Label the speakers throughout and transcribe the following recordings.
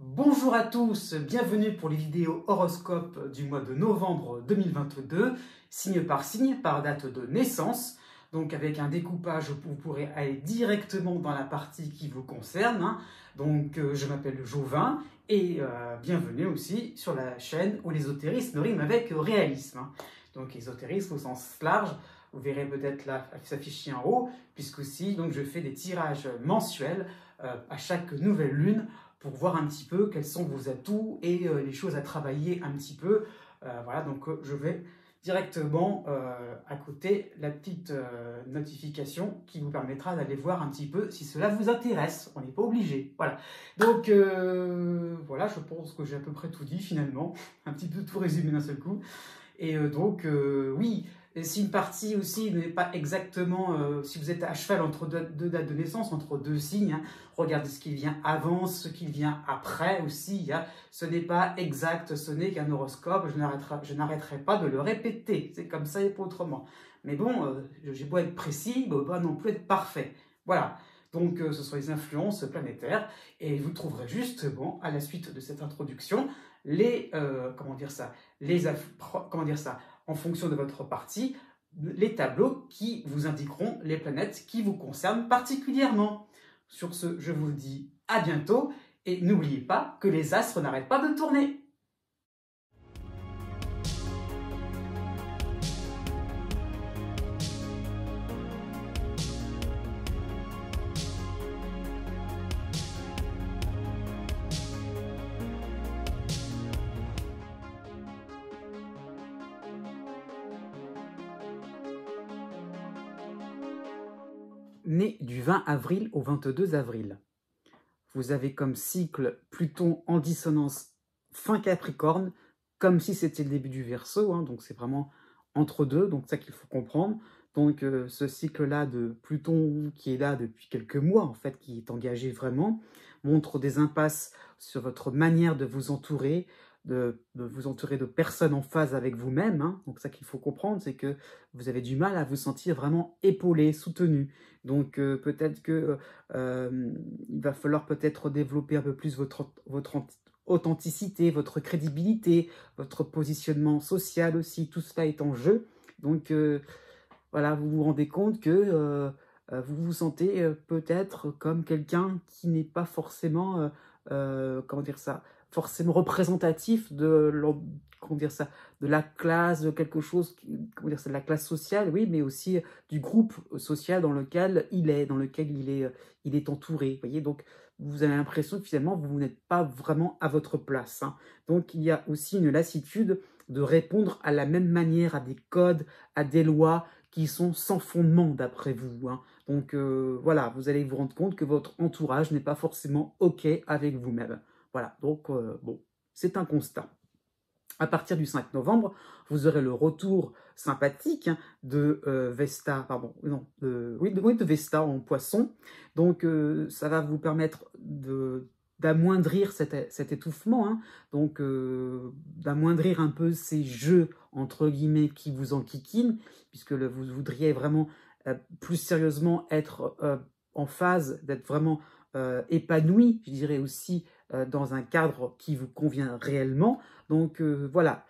Speaker 1: Bonjour à tous, bienvenue pour les vidéos horoscope du mois de novembre 2022, signe par signe, par date de naissance. Donc avec un découpage, vous pourrez aller directement dans la partie qui vous concerne. Donc je m'appelle Jovin et bienvenue aussi sur la chaîne où l'ésotérisme rime avec réalisme. Donc ésotérisme au sens large, vous verrez peut-être là s'afficher en haut, puisque aussi donc, je fais des tirages mensuels à chaque nouvelle lune pour voir un petit peu quels sont vos atouts et les choses à travailler un petit peu. Voilà, donc je vais directement à côté la petite notification qui vous permettra d'aller voir un petit peu si cela vous intéresse. On n'est pas obligé. Voilà. Donc voilà, je pense que j'ai à peu près tout dit finalement. Un petit peu tout résumé d'un seul coup. Et donc oui, si une partie aussi n'est pas exactement, si vous êtes à cheval entre deux dates de naissance, entre deux signes, regardez ce qui vient avant, ce qui vient après aussi. Ce n'est pas exact, ce n'est qu'un horoscope, je n'arrêterai pas de le répéter. C'est comme ça et pas autrement. Mais bon, j'ai beau être précis, mais pas non plus être parfait. Voilà. Donc ce sont les influences planétaires. Et vous trouverez justement, à la suite de cette introduction, en fonction de votre partie, les tableaux qui vous indiqueront les planètes qui vous concernent particulièrement. Sur ce, je vous dis à bientôt et n'oubliez pas que les astres n'arrêtent pas de tourner. Né du 20 avril au 22 avril. Vous avez comme cycle Pluton en dissonance fin Capricorne, comme si c'était le début du Verseau, donc c'est vraiment entre deux, donc ça qu'il faut comprendre. Donc ce cycle-là de Pluton qui est là depuis quelques mois, en fait, qui est engagé vraiment, montre des impasses sur votre manière de vous entourer, de vous entourer de personnes en phase avec vous-même. Donc ça qu'il faut comprendre, c'est que vous avez du mal à vous sentir vraiment épaulé, soutenu. Donc peut-être que il va falloir peut-être développer un peu plus votre authenticité, votre crédibilité, votre positionnement social aussi, tout cela est en jeu. Donc voilà, vous vous rendez compte que vous vous sentez peut-être comme quelqu'un qui n'est pas forcément, comment dire ça, forcément représentatif comment dire ça, de la classe, de quelque chose, comment dire ça, de la classe sociale, oui, mais aussi du groupe social dans lequel il est entouré. Vous voyez, donc vous avez l'impression que finalement vous n'êtes pas vraiment à votre place. Donc il y a aussi une lassitude de répondre à la même manière à des codes, à des lois qui sont sans fondement d'après vous. Donc voilà, vous allez vous rendre compte que votre entourage n'est pas forcément OK avec vous-même. Voilà, donc bon, c'est un constat. À partir du 5 novembre, vous aurez le retour sympathique de Vesta, pardon, non, de Vesta en Poisson. Donc ça va vous permettre d'amoindrir cet étouffement, donc d'amoindrir un peu ces jeux, entre guillemets, qui vous enquiquinent, puisque vous voudriez vraiment plus sérieusement être en phase, d'être vraiment épanoui, je dirais aussi, dans un cadre qui vous convient réellement. Donc voilà,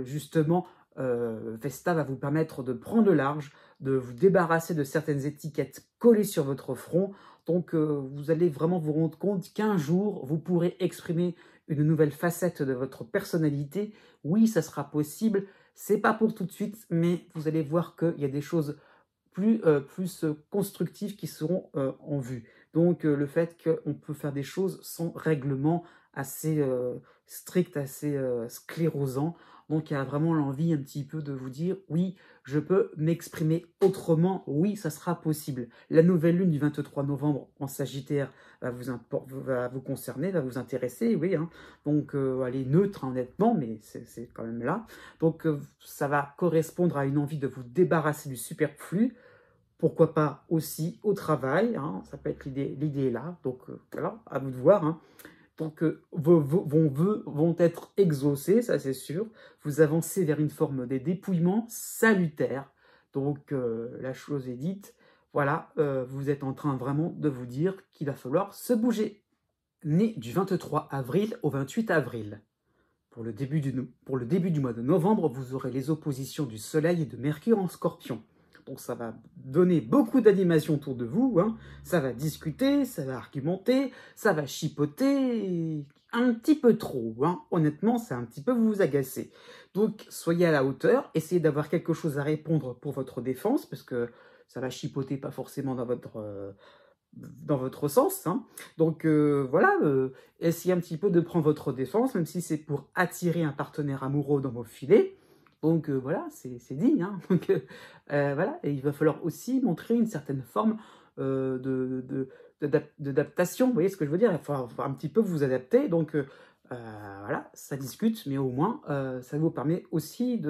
Speaker 1: justement, Vesta va vous permettre de prendre le large, de vous débarrasser de certaines étiquettes collées sur votre front. Donc vous allez vraiment vous rendre compte qu'un jour, vous pourrez exprimer une nouvelle facette de votre personnalité. Oui, ça sera possible. C'est pas pour tout de suite, mais vous allez voir qu'il y a des choses plus constructives qui seront en vue. Donc le fait qu'on peut faire des choses sans règlement assez strict, assez sclérosant. Donc il y a vraiment l'envie un petit peu de vous dire, oui, je peux m'exprimer autrement, oui, ça sera possible. La nouvelle lune du 23 novembre en Sagittaire va vous concerner, va vous intéresser, oui. Donc elle est neutre, honnêtement, mais c'est quand même là. Donc ça va correspondre à une envie de vous débarrasser du superflu. Pourquoi pas aussi au travail, ça peut être l'idée là, donc voilà, à vous de voir. Donc vos vœux vont être exaucés, ça c'est sûr. Vous avancez vers une forme de dépouillement salutaire. Donc la chose est dite, voilà, vous êtes en train vraiment de vous dire qu'il va falloir se bouger. Né du 23 avril au 28 avril. Pour le début du mois de novembre, vous aurez les oppositions du Soleil et de Mercure en Scorpion. Donc ça va donner beaucoup d'animation autour de vous, hein. Ça va discuter, ça va argumenter, ça va chipoter, un petit peu trop, hein. Honnêtement, c'est un petit peu vous agacer. Donc soyez à la hauteur, essayez d'avoir quelque chose à répondre pour votre défense, parce que ça va chipoter pas forcément dans votre sens, hein. Donc voilà, essayez un petit peu de prendre votre défense, même si c'est pour attirer un partenaire amoureux dans vos filets. Donc voilà, c'est digne, hein. Donc voilà, et il va falloir aussi montrer une certaine forme d'adaptation, vous voyez ce que je veux dire? Il faut un petit peu vous adapter, donc voilà, ça discute, mais au moins ça vous permet aussi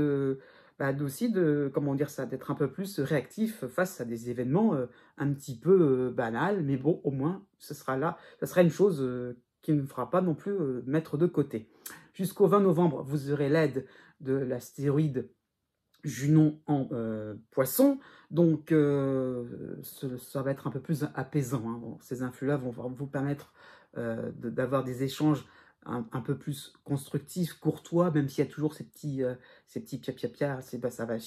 Speaker 1: comment dire ça, d'être un peu plus réactif face à des événements un petit peu banals, mais bon, au moins, ça sera une chose qui ne fera pas non plus mettre de côté. Jusqu'au 20 novembre, vous aurez l'aide de l'astéroïde Junon en Poisson, donc ça va être un peu plus apaisant, hein. Bon, ces influx-là vont vous permettre d'avoir des échanges un peu plus constructifs, courtois, même s'il y a toujours ces petits pia-pia-pia, ça va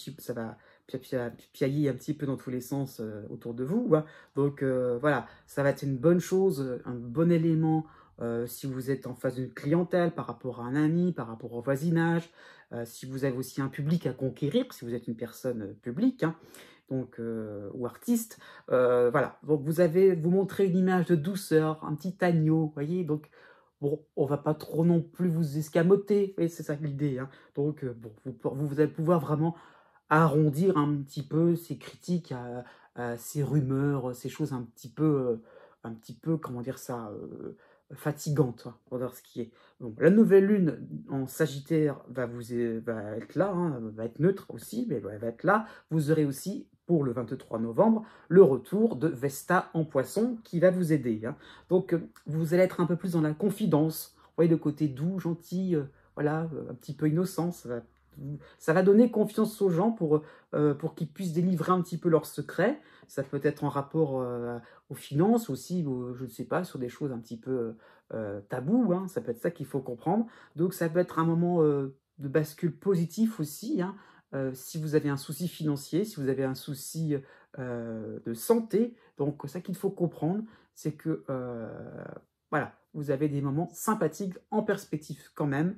Speaker 1: piailler un petit peu dans tous les sens autour de vous, hein. Donc voilà, ça va être une bonne chose, un bon élément si vous êtes en face d'une clientèle, par rapport à un ami, par rapport au voisinage, si vous avez aussi un public à conquérir, si vous êtes une personne publique, hein, donc, ou artiste, voilà. Donc vous montrez une image de douceur, un petit agneau, vous voyez, donc bon, on va pas trop non plus vous escamoter, vous voyez, c'est ça l'idée, hein. Donc bon, vous allez pouvoir vraiment arrondir un petit peu ces critiques, ces rumeurs, ces choses un petit peu, comment dire ça, fatigantes, hein, pour dire ce qui est. Donc, la nouvelle lune en Sagittaire va être là, hein, va être neutre aussi, mais elle va être là. Vous aurez aussi, pour le 23 novembre, le retour de Vesta en Poisson qui va vous aider, hein. Donc, vous allez être un peu plus dans la confidence. Vous voyez le côté doux, gentil, voilà, un petit peu innocent. Ça va donner confiance aux gens pour qu'ils puissent délivrer un petit peu leurs secrets. Ça peut être en rapport aux finances aussi, je ne sais pas, sur des choses un petit peu tabous, hein. Ça peut être ça qu'il faut comprendre. Donc ça peut être un moment de bascule positif aussi, hein. Si vous avez un souci financier, si vous avez un souci de santé. Donc ça qu'il faut comprendre, c'est que voilà, vous avez des moments sympathiques en perspective quand même.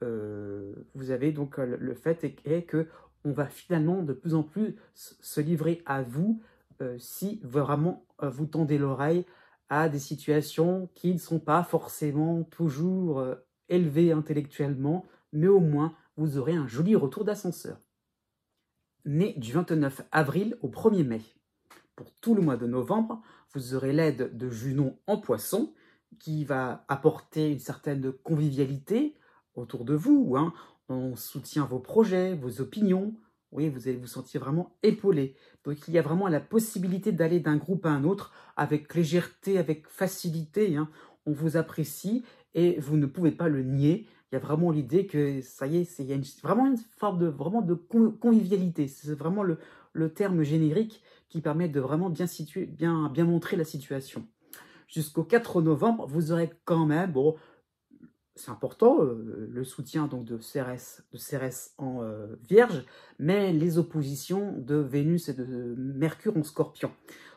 Speaker 1: Vous avez donc le fait est que on va finalement de plus en plus se livrer à vous si vraiment vous tendez l'oreille à des situations qui ne sont pas forcément toujours élevées intellectuellement, mais au moins vous aurez un joli retour d'ascenseur. Né du 29 avril au 1er mai. Pour tout le mois de novembre, vous aurez l'aide de Junon en Poisson qui va apporter une certaine convivialité autour de vous, hein. On soutient vos projets, vos opinions. Oui, vous allez vous sentir vraiment épaulé. Donc il y a vraiment la possibilité d'aller d'un groupe à un autre avec légèreté, avec facilité, hein. On vous apprécie et vous ne pouvez pas le nier. Il y a vraiment l'idée que ça y est, il y a vraiment une forme de convivialité. C'est vraiment le terme générique qui permet de vraiment bien montrer la situation. Jusqu'au 4 novembre, vous aurez quand même, bon, c'est important, le soutien donc de Cérès en Vierge, mais les oppositions de Vénus et de Mercure en Scorpion.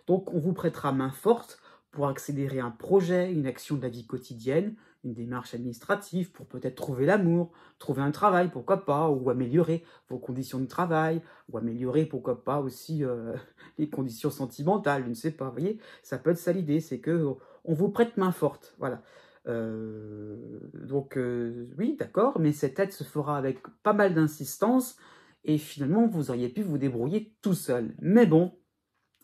Speaker 1: Donc on vous prêtera main forte pour accélérer un projet, une action de la vie quotidienne, une démarche administrative pour peut-être trouver l'amour, trouver un travail, pourquoi pas, ou améliorer vos conditions de travail, ou améliorer, pourquoi pas, aussi les conditions sentimentales, je ne sais pas, vous voyez, ça peut être ça l'idée, c'est que on vous prête main forte, voilà. Donc oui, d'accord, mais cette aide se fera avec pas mal d'insistance, et finalement, vous auriez pu vous débrouiller tout seul. Mais bon,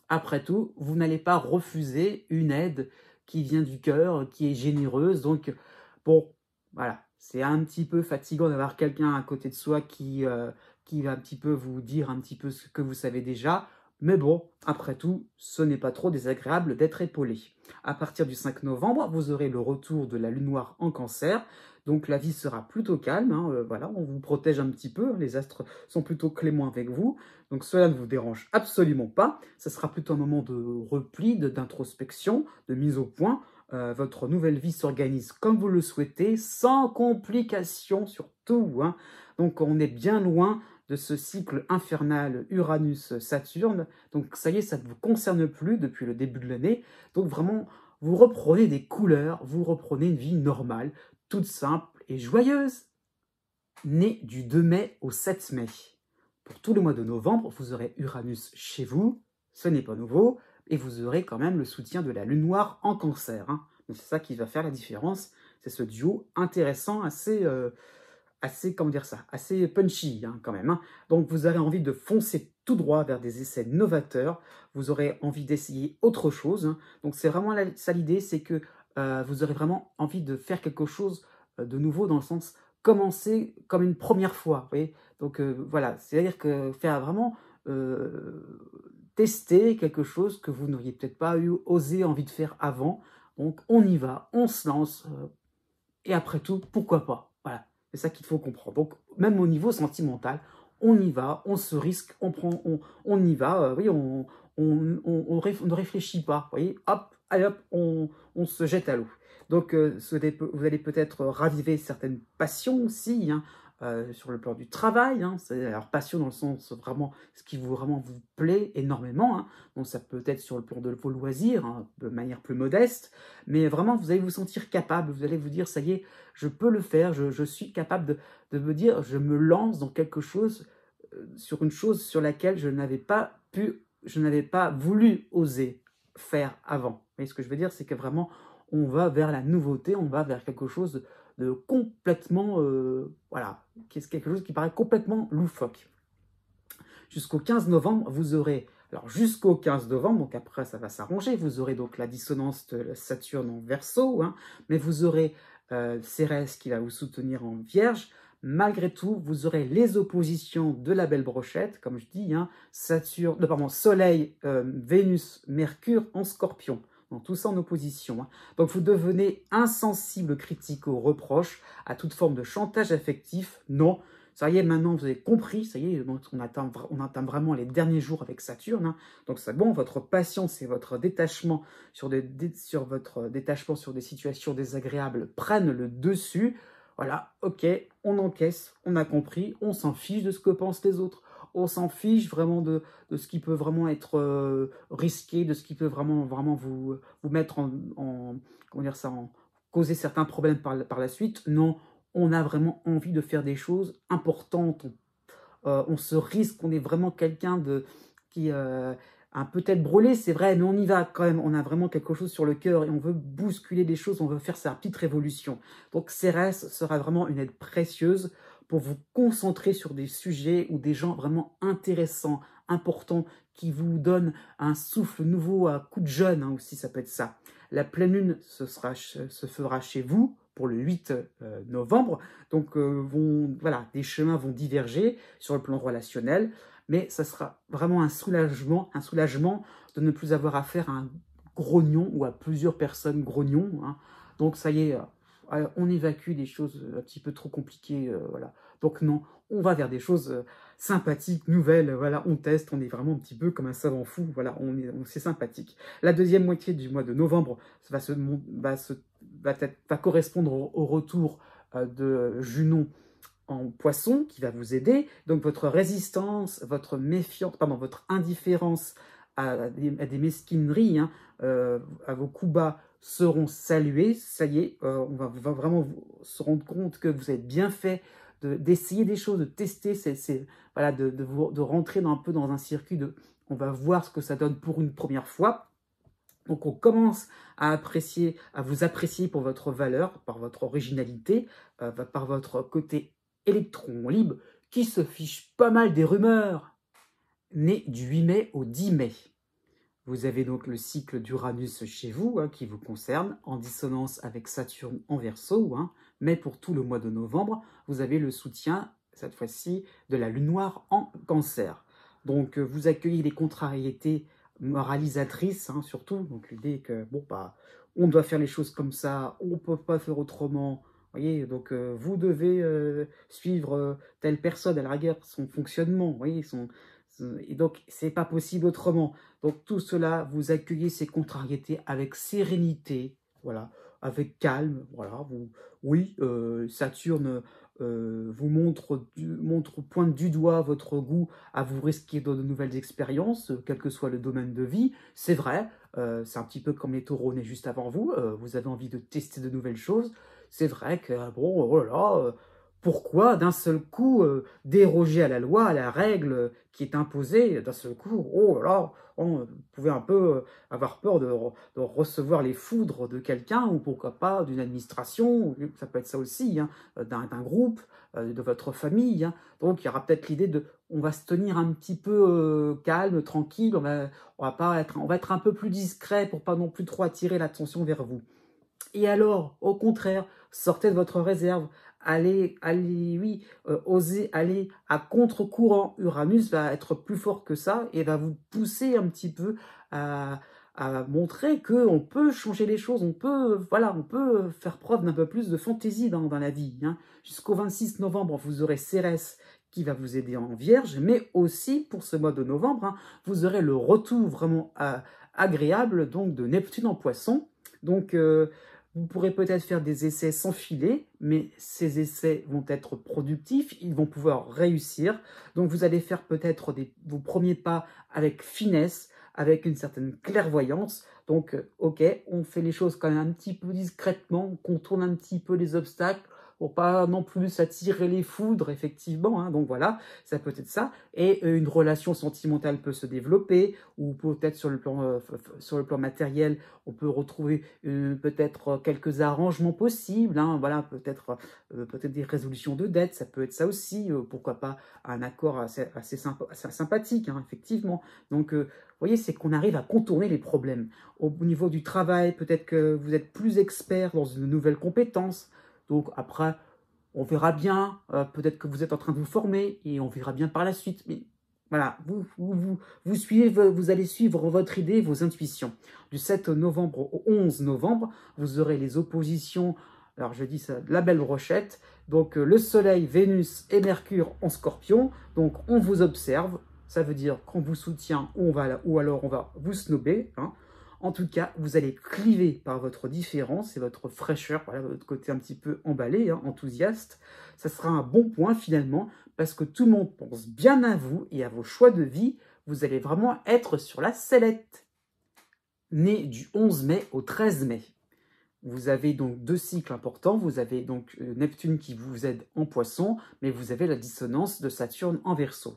Speaker 1: après tout, vous n'allez pas refuser une aide qui vient du cœur, qui est généreuse. Donc, bon, voilà, c'est un petit peu fatigant d'avoir quelqu'un à côté de soi qui va un petit peu vous dire un petit peu ce que vous savez déjà. Mais bon, après tout, ce n'est pas trop désagréable d'être épaulé. À partir du 5 novembre, vous aurez le retour de la lune noire en Cancer. Donc la vie sera plutôt calme, hein, voilà, on vous protège un petit peu, les astres sont plutôt cléments avec vous. Donc cela ne vous dérange absolument pas. Ce sera plutôt un moment de repli, d'introspection, de mise au point. votre nouvelle vie s'organise comme vous le souhaitez, sans complications surtout, hein. Donc on est bien loin de ce cycle infernal Uranus-Saturne. Donc ça y est, ça ne vous concerne plus depuis le début de l'année. Donc vraiment, vous reprenez des couleurs, vous reprenez une vie normale, toute simple et joyeuse. Né du 2 mai au 7 mai. Pour tout le mois de novembre, vous aurez Uranus chez vous, ce n'est pas nouveau, et vous aurez quand même le soutien de la Lune noire en Cancer, hein. C'est ça qui va faire la différence, c'est ce duo intéressant, assez, comment dire ça, assez punchy, hein, quand même, hein. Donc vous aurez envie de foncer tout droit vers des essais novateurs, vous aurez envie d'essayer autre chose, hein. Donc c'est vraiment ça l'idée, c'est que vous aurez vraiment envie de faire quelque chose de nouveau, dans le sens commencer comme une première fois, vous voyez. Donc voilà, c'est-à-dire que faire vraiment tester quelque chose que vous n'auriez peut-être pas osé envie de faire avant. Donc on y va, on se lance, et après tout, pourquoi pas? Voilà, c'est ça qu'il faut comprendre. Donc même au niveau sentimental, on y va, on se risque, on y va, oui, on ne réfléchit pas, vous voyez, hop, allez hop, on se jette à l'eau. Donc vous allez peut-être raviver certaines passions aussi, hein, sur le plan du travail, hein. Alors passion dans le sens vraiment, ce qui vraiment vous plaît énormément, hein. Donc ça peut être sur le plan de vos loisirs, hein, de manière plus modeste, mais vraiment vous allez vous sentir capable, vous allez vous dire, ça y est, je peux le faire, je suis capable de me dire, je me lance dans quelque chose, sur une chose sur laquelle je n'avais pas voulu oser faire avant. Vous voyez ce que je veux dire? C'est que vraiment, on va vers la nouveauté, on va vers quelque chose de complètement, voilà, quelque chose qui paraît complètement loufoque. Jusqu'au 15 novembre, vous aurez, alors jusqu'au 15 novembre, donc après ça va s'arranger, vous aurez donc la dissonance de Saturne en Verseau, hein, mais vous aurez Cérès qui va vous soutenir en Vierge. Malgré tout, vous aurez les oppositions de la belle brochette, comme je dis, hein, Soleil, Vénus, Mercure en Scorpion. Donc tout ça en opposition, hein. Donc vous devenez insensible, critique aux reproches, à toute forme de chantage affectif. Non, ça y est, maintenant vous avez compris, ça y est, on atteint vraiment les derniers jours avec Saturne, hein. Donc c'est bon, votre patience et votre détachement sur des situations désagréables prennent le dessus. Voilà, ok, on encaisse, on a compris, on s'en fiche de ce que pensent les autres. On s'en fiche vraiment de ce qui peut vraiment être risqué, de ce qui peut vraiment vous mettre comment dire ça, causer certains problèmes par la suite. Non, on a vraiment envie de faire des choses importantes. On se risque, on est vraiment quelqu'un qui a peut-être brûlé, c'est vrai, mais on y va quand même. On a vraiment quelque chose sur le cœur et on veut bousculer des choses, on veut faire sa petite révolution. Donc Cérès sera vraiment une aide précieuse pour vous concentrer sur des sujets ou des gens vraiment intéressants, importants, qui vous donnent un souffle nouveau, un coup de jeune, hein, aussi, ça peut être ça. La pleine lune se fera chez vous pour le 8 novembre. Donc, voilà, des chemins vont diverger sur le plan relationnel, mais ça sera vraiment un soulagement de ne plus avoir affaire à un grognon ou à plusieurs personnes grognons, hein. Donc, ça y est, on évacue des choses un petit peu trop compliquées, voilà. Donc non, on va vers des choses sympathiques, nouvelles, voilà, on teste, on est vraiment un petit peu comme un savant fou, voilà, c'est sympathique. La deuxième moitié du mois de novembre va correspondre au retour de Junon en Poisson, qui va vous aider. Donc votre résistance, votre méfiance, pardon, votre indifférence à des mesquineries, hein, à vos coups bas, seront salués. Ça y est, on va vraiment se rendre compte que vous avez bien fait d'essayer des choses, de tester, voilà, de rentrer un peu dans un circuit on va voir ce que ça donne pour une première fois. Donc on commence à vous apprécier pour votre valeur, par votre originalité, par votre côté électron libre, qui se fiche pas mal des rumeurs. Né du 8 mai au 10 mai. Vous avez donc le cycle d'Uranus chez vous, hein, qui vous concerne, en dissonance avec Saturne en Verseau, hein, mais pour tout le mois de novembre, vous avez le soutien, cette fois-ci, de la Lune noire en Cancer. Donc vous accueillez les contrariétés moralisatrices, hein, surtout, donc l'idée que, bon, bah, on doit faire les choses comme ça, on ne peut pas faire autrement. Vous voyez, donc vous devez suivre telle personne, à la rigueur, son fonctionnement, vous voyez, et donc c'est pas possible autrement. Donc tout cela, vous accueillez ces contrariétés avec sérénité, voilà, avec calme, voilà. Oui, Saturne pointe du doigt votre goût à vous risquer de nouvelles expériences, quel que soit le domaine de vie. C'est vrai, c'est un petit peu comme les taureaux nés juste avant vous, vous avez envie de tester de nouvelles choses. C'est vrai que, bon, oh là là, pourquoi d'un seul coup déroger à la loi, à la règle qui est imposée, d'un seul coup, oh là là, vous pouvez un peu avoir peur de recevoir les foudres de quelqu'un, ou pourquoi pas d'une administration, ça peut être ça aussi, hein, d'un groupe, de votre famille. Hein. Donc il y aura peut-être l'idée de, on va se tenir un petit peu calme, tranquille, on va être un peu plus discret pour pas non plus trop attirer l'attention vers vous. Et alors, au contraire, sortez de votre réserve, oui, osez aller à contre-courant. Uranus va être plus fort que ça et va vous pousser un petit peu à, à montrer qu'on peut changer les choses, voilà, on peut faire preuve d'un peu plus de fantaisie dans la vie. Hein. Jusqu'au 26 novembre, vous aurez Cérès qui va vous aider en Vierge, mais aussi pour ce mois de novembre, hein, vous aurez le retour vraiment agréable donc de Neptune en Poisson. Donc, vous pourrez peut-être faire des essais sans filet, mais ces essais vont être productifs, ils vont pouvoir réussir. Donc vous allez faire peut-être vos premiers pas avec finesse, avec une certaine clairvoyance. Donc, ok, on fait les choses quand même un petit peu discrètement, on contourne un petit peu les obstacles, pour pas non plus attirer les foudres, effectivement. Hein. Donc voilà, ça peut être ça. Et une relation sentimentale peut se développer, ou peut-être sur le plan matériel, on peut retrouver peut-être quelques arrangements possibles, hein, voilà, peut-être des résolutions de dettes, ça peut être ça aussi, pourquoi pas un accord assez sympathique, hein, effectivement. Donc, vous voyez, c'est qu'on arrive à contourner les problèmes. Au niveau du travail, peut-être que vous êtes plus expert dans une nouvelle compétence, donc après, on verra bien, peut-être que vous êtes en train de vous former, et on verra bien par la suite, mais voilà, vous allez suivre votre idée, vos intuitions. Du 7 novembre au 11 novembre, vous aurez les oppositions, alors je dis ça, la belle brochette, donc le Soleil, Vénus et Mercure en Scorpion, donc on vous observe, ça veut dire qu'on vous soutient ou alors on va vous snober. Hein. En tout cas, vous allez cliver par votre différence et votre fraîcheur, voilà, votre côté un petit peu emballé, hein, enthousiaste. Ça sera un bon point finalement, parce que tout le monde pense bien à vous et à vos choix de vie. Vous allez vraiment être sur la sellette. Né du 11 mai au 13 mai. Vous avez donc deux cycles importants. Vous avez donc Neptune qui vous aide en Poisson, mais vous avez la dissonance de Saturne en Verseau.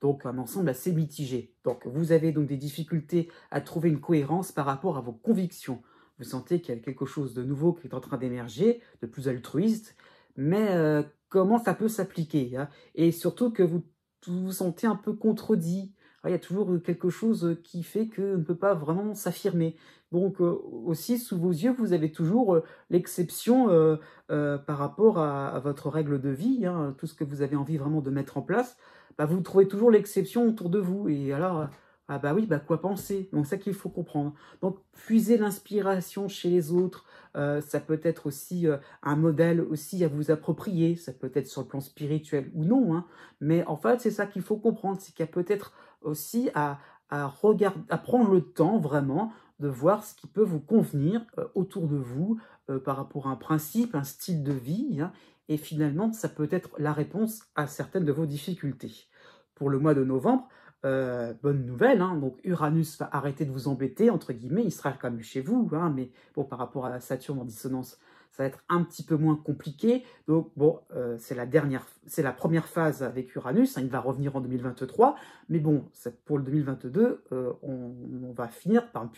Speaker 1: Donc un ensemble assez mitigé. Donc vous avez donc des difficultés à trouver une cohérence par rapport à vos convictions. Vous sentez qu'il y a quelque chose de nouveau qui est en train d'émerger, de plus altruiste, mais comment ça peut s'appliquer, hein? Et surtout que vous sentez un peu contredit. Il y a toujours quelque chose qui fait qu'on ne peut pas vraiment s'affirmer. Donc aussi, sous vos yeux, vous avez toujours l'exception par rapport à votre règle de vie, hein, tout ce que vous avez envie vraiment de mettre en place, bah, vous trouvez toujours l'exception autour de vous. Et alors, ah bah oui, bah quoi penser? Donc ça qu'il faut comprendre. Donc puiser l'inspiration chez les autres, ça peut être aussi un modèle aussi à vous approprier, ça peut être sur le plan spirituel ou non, hein, mais en fait c'est ça qu'il faut comprendre, c'est qu'il y a peut-être aussi à prendre le temps vraiment de voir ce qui peut vous convenir autour de vous par rapport à un principe, un style de vie, hein, et finalement, ça peut être la réponse à certaines de vos difficultés. Pour le mois de novembre, bonne nouvelle, hein, donc Uranus va arrêter de vous embêter, entre guillemets, il sera quand même chez vous, hein, mais bon, par rapport à la Saturne en dissonance, ça va être un petit peu moins compliqué. Donc bon, c'est la première phase avec Uranus, hein, il va revenir en 2023, mais bon, pour le 2022, on va finir par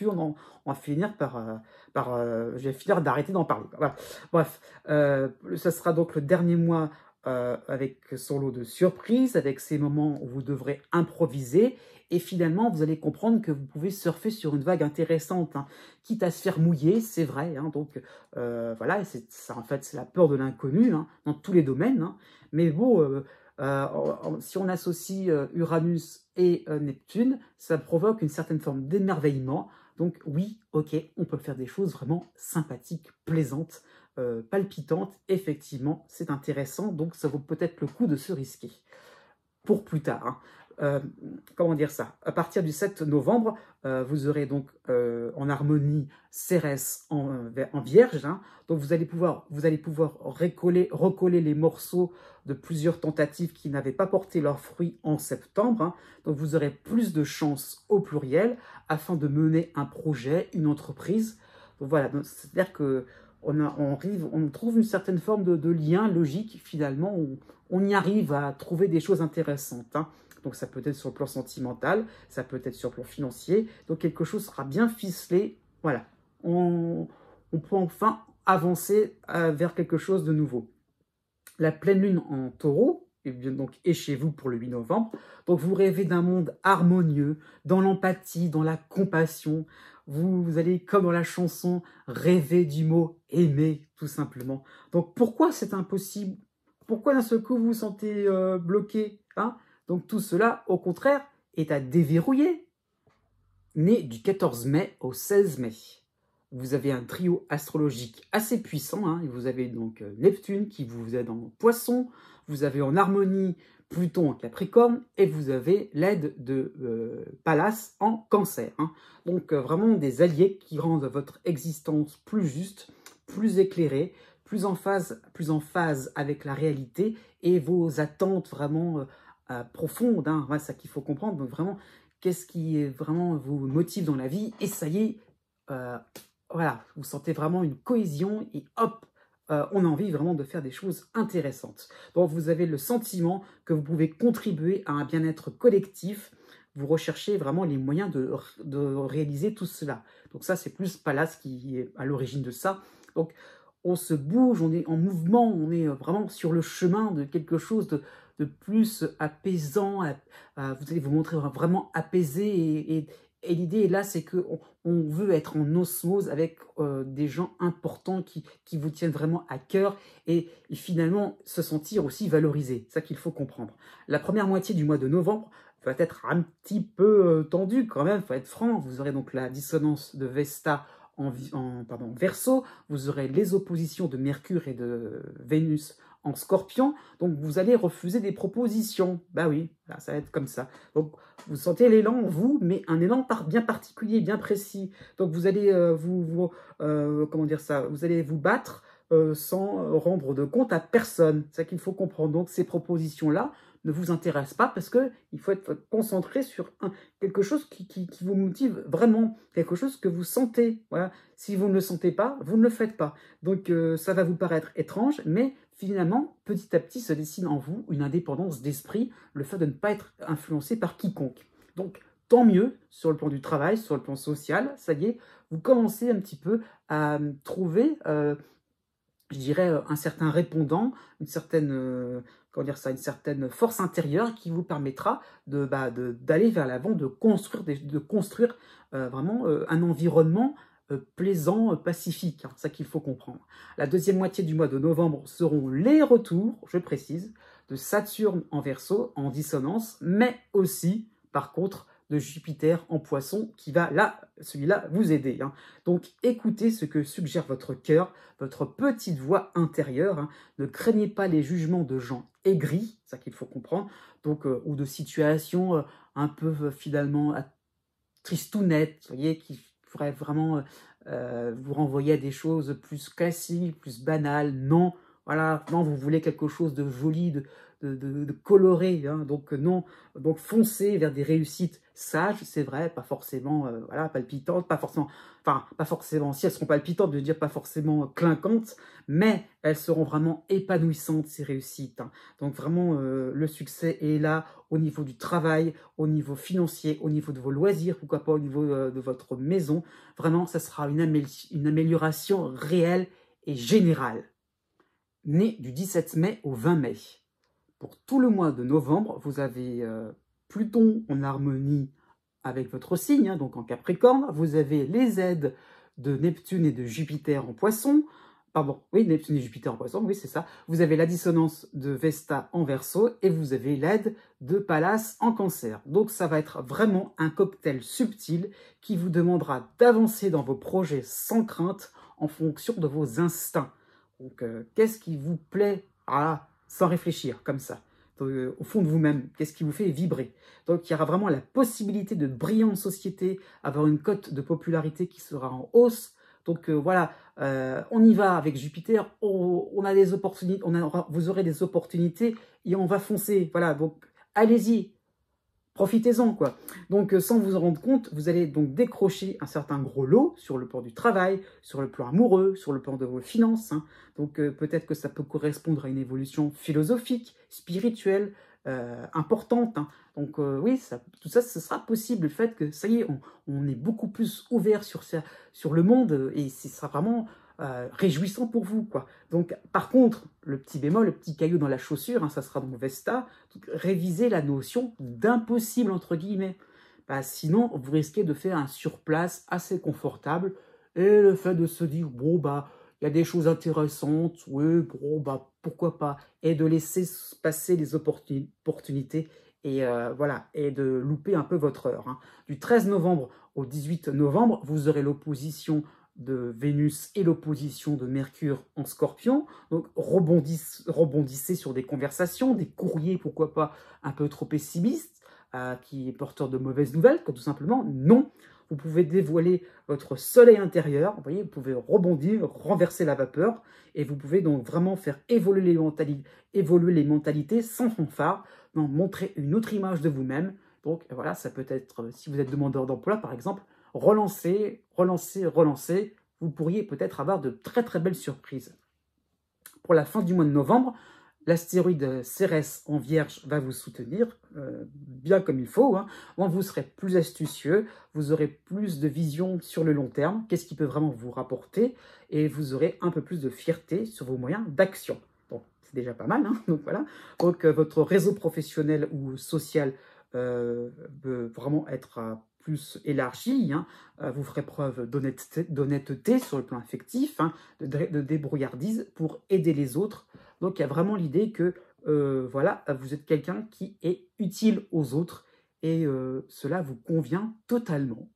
Speaker 1: je vais finir d'arrêter d'en parler. Voilà. Bref, ça sera donc le dernier mois avec son lot de surprises, avec ces moments où vous devrez improviser, et finalement, vous allez comprendre que vous pouvez surfer sur une vague intéressante, hein, quitte à se faire mouiller, c'est vrai. Hein, donc voilà, ça, en fait, c'est la peur de l'inconnu, hein, dans tous les domaines. Hein, mais bon, si on associe Uranus et Neptune, ça provoque une certaine forme d'émerveillement. Donc oui, ok, on peut faire des choses vraiment sympathiques, plaisantes, palpitantes. Effectivement, c'est intéressant, donc ça vaut peut-être le coup de se risquer. Pour plus tard, hein. comment dire ça, à partir du 7 novembre, vous aurez donc en harmonie Cérès en Vierge, hein. Donc vous allez pouvoir recoller les morceaux de plusieurs tentatives qui n'avaient pas porté leurs fruits en septembre, hein. Donc vous aurez plus de chances au pluriel afin de mener un projet, une entreprise. Donc voilà, c'est-à-dire que on trouve une certaine forme de lien logique finalement, on y arrive à trouver des choses intéressantes, hein. Donc ça peut être sur le plan sentimental, ça peut être sur le plan financier, donc quelque chose sera bien ficelé, voilà. On peut enfin avancer vers quelque chose de nouveau. La pleine lune en taureau est chez vous pour le 8 novembre, donc vous rêvez d'un monde harmonieux, dans l'empathie, dans la compassion, vous allez, comme dans la chanson, rêver du mot « aimer », tout simplement. Donc pourquoi c'est impossible? Pourquoi d'un seul coup vous vous sentez bloqué, hein? Donc tout cela, au contraire, est à déverrouiller. Né du 14 mai au 16 mai, vous avez un trio astrologique assez puissant, hein. Vous avez donc Neptune qui vous aide en Poisson, vous avez en harmonie Pluton en Capricorne, et vous avez l'aide de Pallas en Cancer, hein. Donc vraiment des alliés qui rendent votre existence plus juste, plus éclairée, plus en phase avec la réalité et vos attentes vraiment profondes, hein. Voilà, ça qu'il faut comprendre. Donc vraiment, qu'est-ce qui vraiment vous motive dans la vie? Et ça y est, voilà, vous sentez vraiment une cohésion et hop, on a envie vraiment de faire des choses intéressantes. Donc vous avez le sentiment que vous pouvez contribuer à un bien-être collectif. Vous recherchez vraiment les moyens de réaliser tout cela. Donc ça, c'est plus Pallas qui est à l'origine de ça. Donc on se bouge, on est en mouvement, on est vraiment sur le chemin de quelque chose de plus apaisant. Vous allez vous montrer vraiment apaisé et l'idée là, c'est qu'on veut être en osmose avec des gens importants qui vous tiennent vraiment à cœur et finalement se sentir aussi valorisé. C'est ça qu'il faut comprendre. La première moitié du mois de novembre va être un petit peu tendue quand même, il faut être franc. Vous aurez donc la dissonance de Vesta en Verseau, vous aurez les oppositions de Mercure et de Vénus en Scorpion, donc vous allez refuser des propositions. Bah oui, là, ça va être comme ça. Donc vous sentez l'élan en vous, mais un élan bien particulier, bien précis. Donc vous allez comment dire ça, vous allez vous battre sans rendre de compte à personne. C'est ça qu'il faut comprendre. Donc ces propositions-là ne vous intéressent pas parce qu'il faut être concentré sur quelque chose qui vous motive vraiment, quelque chose que vous sentez. Voilà. Si vous ne le sentez pas, vous ne le faites pas. Donc ça va vous paraître étrange, mais finalement, petit à petit, se dessine en vous une indépendance d'esprit, le fait de ne pas être influencé par quiconque. Donc, tant mieux sur le plan du travail, sur le plan social, ça y est, vous commencez un petit peu à trouver, je dirais, un certain répondant, une certaine, comment dire ça, une certaine force intérieure qui vous permettra d'aller vers l'avant, de construire vraiment un environnement plaisant, pacifique, hein, c'est ça qu'il faut comprendre. La deuxième moitié du mois de novembre seront les retours, je précise, de Saturne en Verseau, en dissonance, mais aussi, par contre, de Jupiter en Poisson, qui va là, celui-là, vous aider, hein. Donc, écoutez ce que suggère votre cœur, votre petite voix intérieure, hein. Ne craignez pas les jugements de gens aigris, c'est ça qu'il faut comprendre, donc, ou de situations un peu finalement tristounettes, vous voyez, qui pourrait vraiment vous renvoyer à des choses plus classiques, plus banales. Non, voilà, non, vous voulez quelque chose de joli, de coloré, hein, donc non, donc foncez vers des réussites sages, c'est vrai, pas forcément voilà, palpitantes, pas forcément, si elles seront palpitantes, je veux dire pas forcément clinquantes, mais elles seront vraiment épanouissantes, ces réussites, hein. Donc vraiment, le succès est là au niveau du travail, au niveau financier, au niveau de vos loisirs, pourquoi pas au niveau de votre maison. Vraiment, ça sera une amélioration réelle et générale. Né du 17 mai au 20 mai. Pour tout le mois de novembre, vous avez Pluton en harmonie avec votre signe, hein, donc en Capricorne. Vous avez les aides de Neptune et de Jupiter en Poisson. Pardon, oui, Neptune et Jupiter en Poisson, oui, c'est ça. Vous avez la dissonance de Vesta en Verseau et vous avez l'aide de Pallas en Cancer. Donc ça va être vraiment un cocktail subtil qui vous demandera d'avancer dans vos projets sans crainte en fonction de vos instincts. Donc qu'est-ce qui vous plaît? Ah, sans réfléchir, comme ça. au fond de vous-même, qu'est-ce qui vous fait vibrer. Donc il y aura vraiment la possibilité de briller en société, avoir une cote de popularité qui sera en hausse. Donc voilà, on y va avec Jupiter, on a des opportunités, vous aurez des opportunités et on va foncer. Voilà, donc allez-y, profitez-en, quoi. Donc, sans vous en rendre compte, vous allez donc décrocher un certain gros lot sur le plan du travail, sur le plan amoureux, sur le plan de vos finances. Hein. Donc, peut-être que ça peut correspondre à une évolution philosophique, spirituelle, importante. Hein. Donc, oui, tout ça, ce sera possible. Le fait que, ça y est, on est beaucoup plus ouvert sur le monde et ce sera vraiment réjouissant pour vous, quoi. Donc, par contre, le petit bémol, le petit caillou dans la chaussure, hein, ça sera donc Vesta, donc, réviser la notion d'impossible, entre guillemets. Bah, sinon, vous risquez de faire un surplace assez confortable et le fait de se dire, bon, bah, il y a des choses intéressantes, oui, bon, bah, pourquoi pas, et de laisser passer les opportunités et voilà, et de louper un peu votre heure. Hein. Du 13 novembre au 18 novembre, vous aurez l'opposition de Vénus et l'opposition de Mercure en Scorpion. Donc rebondissez sur des conversations, des courriers, pourquoi pas, un peu trop pessimistes, qui est porteur de mauvaises nouvelles, tout simplement. Non, vous pouvez dévoiler votre soleil intérieur, vous voyez, vous pouvez rebondir, renverser la vapeur, et vous pouvez donc vraiment faire évoluer les mentalités sans fanfare, donc montrer une autre image de vous-même. Donc voilà, ça peut être, si vous êtes demandeur d'emploi par exemple, relancer, vous pourriez peut-être avoir de très très belles surprises. Pour la fin du mois de novembre, l'astéroïde Cérès en Vierge va vous soutenir, bien comme il faut. Hein. Vous serez plus astucieux, vous aurez plus de vision sur le long terme, qu'est-ce qui peut vraiment vous rapporter, et vous aurez un peu plus de fierté sur vos moyens d'action. Donc, c'est déjà pas mal. Hein. Donc, voilà. Donc, votre réseau professionnel ou social peut vraiment être plus élargi, hein. Vous ferez preuve d'honnêteté sur le plan affectif, hein, de débrouillardise pour aider les autres. Donc il y a vraiment l'idée que voilà, vous êtes quelqu'un qui est utile aux autres et cela vous convient totalement.